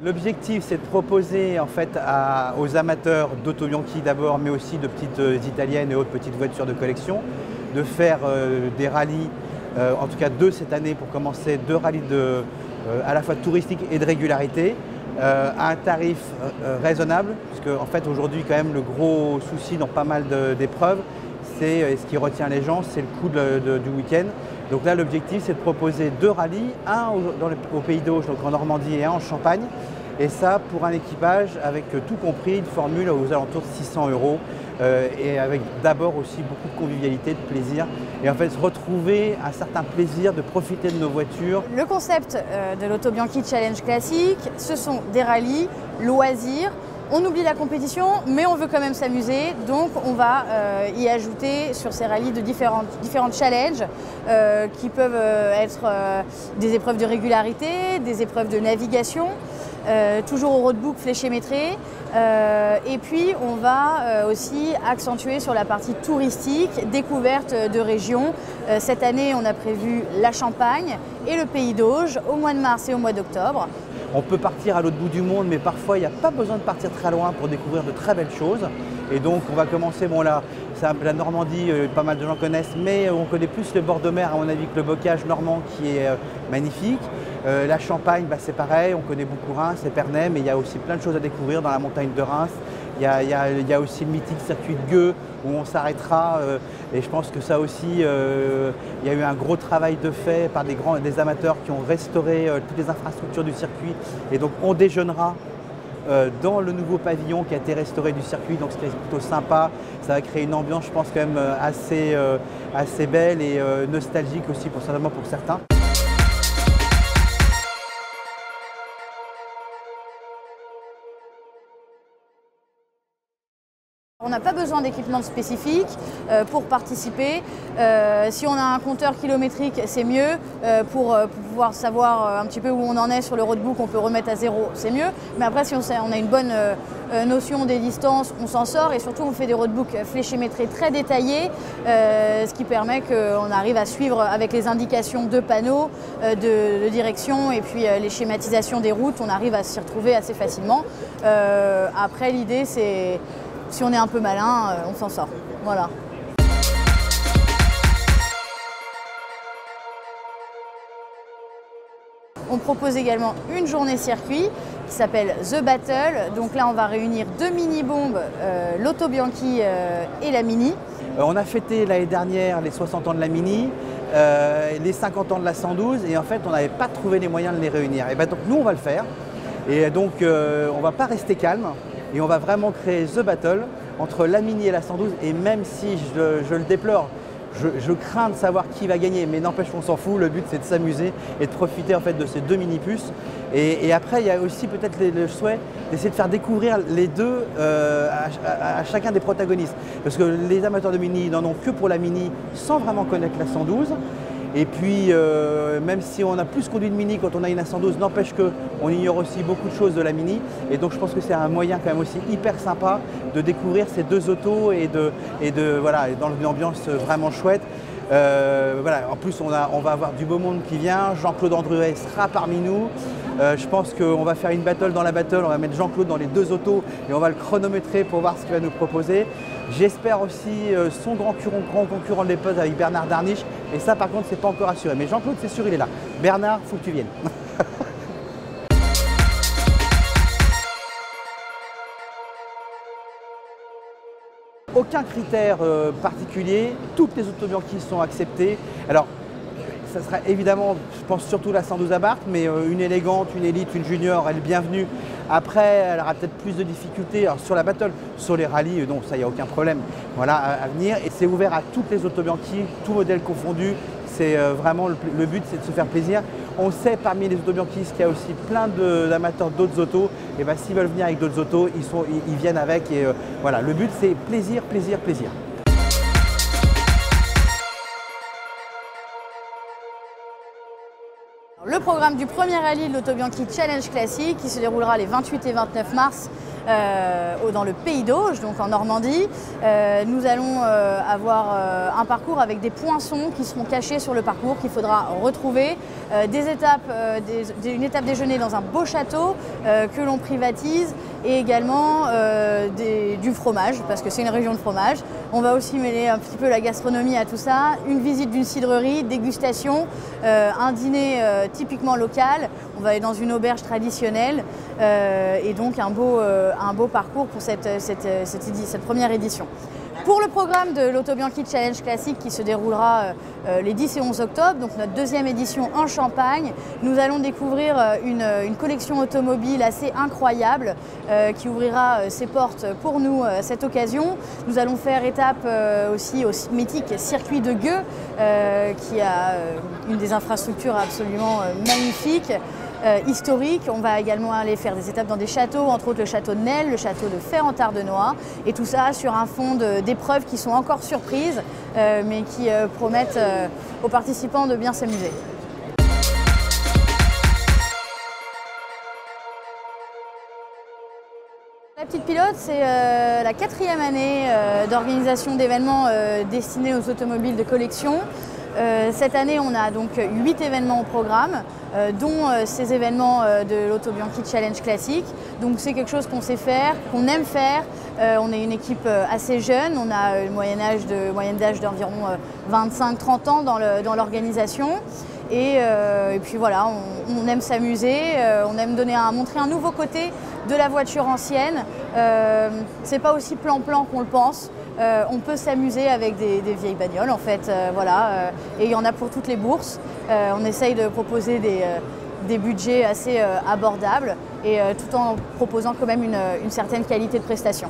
L'objectif, c'est de proposer en fait aux amateurs d'Auto Bianchi d'abord, mais aussi de petites italiennes et autres petites voitures de collection, de faire des rallyes, en tout cas deux cette année pour commencer, deux rallyes à la fois touristiques et de régularité, à un tarif raisonnable, puisque en fait aujourd'hui quand même le gros souci dans pas mal d'épreuves, c'est ce qui retient les gens, c'est le coût du week-end. Donc là, l'objectif, c'est de proposer deux rallyes, un au Pays d'Auge, donc en Normandie, et un en Champagne. Et ça, pour un équipage, avec tout compris, une formule aux alentours de 600 €, et avec d'abord aussi beaucoup de convivialité, de plaisir. Et en fait, retrouver un certain plaisir de profiter de nos voitures. Le concept de l'Auto Bianchi Challenge classique, ce sont des rallyes, loisirs. On oublie la compétition, mais on veut quand même s'amuser, donc on va y ajouter sur ces rallyes de différents challenges qui peuvent être des épreuves de régularité, des épreuves de navigation, toujours au roadbook fléchémétré. Et puis on va aussi accentuer sur la partie touristique, découverte de régions. Cette année, on a prévu la Champagne et le Pays d'Auge au mois de mars et au mois d'octobre. On peut partir à l'autre bout du monde, mais parfois il n'y a pas besoin de partir très loin pour découvrir de très belles choses. Et donc on va commencer, bon là, la Normandie, pas mal de gens connaissent, mais on connaît plus le bord de mer à mon avis que le bocage normand qui est magnifique. La Champagne, bah, c'est pareil, on connaît beaucoup Reims, c'est Épernay, mais il y a aussi plein de choses à découvrir dans la montagne de Reims. Il y a aussi le mythique circuit de Gueux où on s'arrêtera, et je pense que ça aussi, il y a eu un gros travail de fait par des amateurs qui ont restauré toutes les infrastructures du circuit, et donc on déjeunera dans le nouveau pavillon qui a été restauré du circuit, donc c'est plutôt sympa. Ça va créer une ambiance, je pense, quand même assez belle et nostalgique aussi, certainement pour certains. On n'a pas besoin d'équipement spécifique pour participer. Si on a un compteur kilométrique, c'est mieux. Pour pouvoir savoir un petit peu où on en est sur le roadbook, on peut remettre à zéro, c'est mieux. Mais après, si on a une bonne notion des distances, on s'en sort. Et surtout, on fait des roadbooks fléchémétrés très détaillés, ce qui permet qu'on arrive à suivre avec les indications de panneaux de direction et puis les schématisations des routes, on arrive à s'y retrouver assez facilement. Après, l'idée, c'est... Si on est un peu malin, on s'en sort. Voilà. On propose également une journée circuit qui s'appelle The Battle. Donc là, on va réunir deux mini-bombes, l'Auto Bianchi et la Mini. On a fêté l'année dernière les 60 ans de la Mini, les 50 ans de la 112, et en fait, on n'avait pas trouvé les moyens de les réunir. Et ben, donc nous, on va le faire. Et donc, on ne va pas rester calme. Et on va vraiment créer The Battle entre la Mini et la 112. Et même si je le déplore, je crains de savoir qui va gagner, mais n'empêche qu'on s'en fout. Le but, c'est de s'amuser et de profiter en fait de ces deux mini-puces. Et après, il y a aussi peut-être le souhait d'essayer de faire découvrir les deux à chacun des protagonistes. Parce que les amateurs de Mini n'en ont que pour la Mini sans vraiment connaître la 112. Et puis, même si on a plus conduit de Mini quand on a une A112, n'empêche qu'on ignore aussi beaucoup de choses de la Mini. Et donc, je pense que c'est un moyen quand même aussi hyper sympa de découvrir ces deux autos et voilà, dans une ambiance vraiment chouette. Voilà. En plus, on va avoir du beau monde qui vient. Jean-Claude Andruet sera parmi nous. Je pense qu'on va faire une battle dans la battle. On va mettre Jean-Claude dans les deux autos et on va le chronométrer pour voir ce qu'il va nous proposer. J'espère aussi son grand concurrent de l'époque avec Bernard Darniche. Et ça, par contre, c'est pas encore assuré. Mais Jean-Claude, c'est sûr, il est là. Bernard, il faut que tu viennes. Aucun critère particulier. Toutes les Auto Bianchi sont acceptées. Alors, ça sera évidemment, je pense surtout la 112 Abarth, mais une élégante, une élite, une junior, elle est bienvenue. Après, elle aura peut-être plus de difficultés. Alors, sur la battle, sur les rallyes, non, ça, il n'y a aucun problème, voilà, à venir. Et c'est ouvert à toutes les Auto Bianchi, tout modèle confondu. C'est vraiment le but, c'est de se faire plaisir. On sait parmi les Auto Bianchi qu'il y a aussi plein d'amateurs d'autres autos. Et bien, s'ils veulent venir avec d'autres autos, ils viennent avec. Et voilà, le but, c'est plaisir, plaisir, plaisir. Le programme du premier rallye de l'Auto Bianchi Challenge classique qui se déroulera les 28 et 29 mars dans le Pays d'Auge, donc en Normandie. Nous allons avoir un parcours avec des poinçons qui seront cachés sur le parcours qu'il faudra retrouver, une étape déjeuner dans un beau château que l'on privatise et également du fromage parce que c'est une région de fromage. On va aussi mêler un petit peu la gastronomie à tout ça, une visite d'une cidrerie, dégustation, un dîner typiquement local. On va aller dans une auberge traditionnelle et donc un beau parcours pour cette première édition. Pour le programme de l'Auto-Bianchi Challenge Classique qui se déroulera les 10 et 11 octobre, donc notre deuxième édition en Champagne, nous allons découvrir une collection automobile assez incroyable qui ouvrira ses portes pour nous à cette occasion. Nous allons faire étape aussi au mythique circuit de Gueux qui a une des infrastructures absolument magnifiques. Historique. On va également aller faire des étapes dans des châteaux, entre autres le château de Nesle, le château de Fay-en-Tardenois, et tout ça sur un fond d'épreuves qui sont encore surprises, mais qui promettent aux participants de bien s'amuser. La Petite Pilote, c'est la 4e année d'organisation d'événements destinés aux automobiles de collection. Cette année, on a donc 8 événements au programme, dont ces événements de l'Auto-Bianchi Challenge Classique. Donc c'est quelque chose qu'on sait faire, qu'on aime faire. On est une équipe assez jeune, on a une moyenne d'âge d'environ 25-30 ans dans l'organisation. Et puis voilà, on aime s'amuser, on aime montrer un nouveau côté de la voiture ancienne. C'est pas aussi plan-plan qu'on le pense. On peut s'amuser avec des vieilles bagnoles en fait, voilà, et il y en a pour toutes les bourses. On essaye de proposer des budgets assez abordables et tout en proposant quand même une certaine qualité de prestation.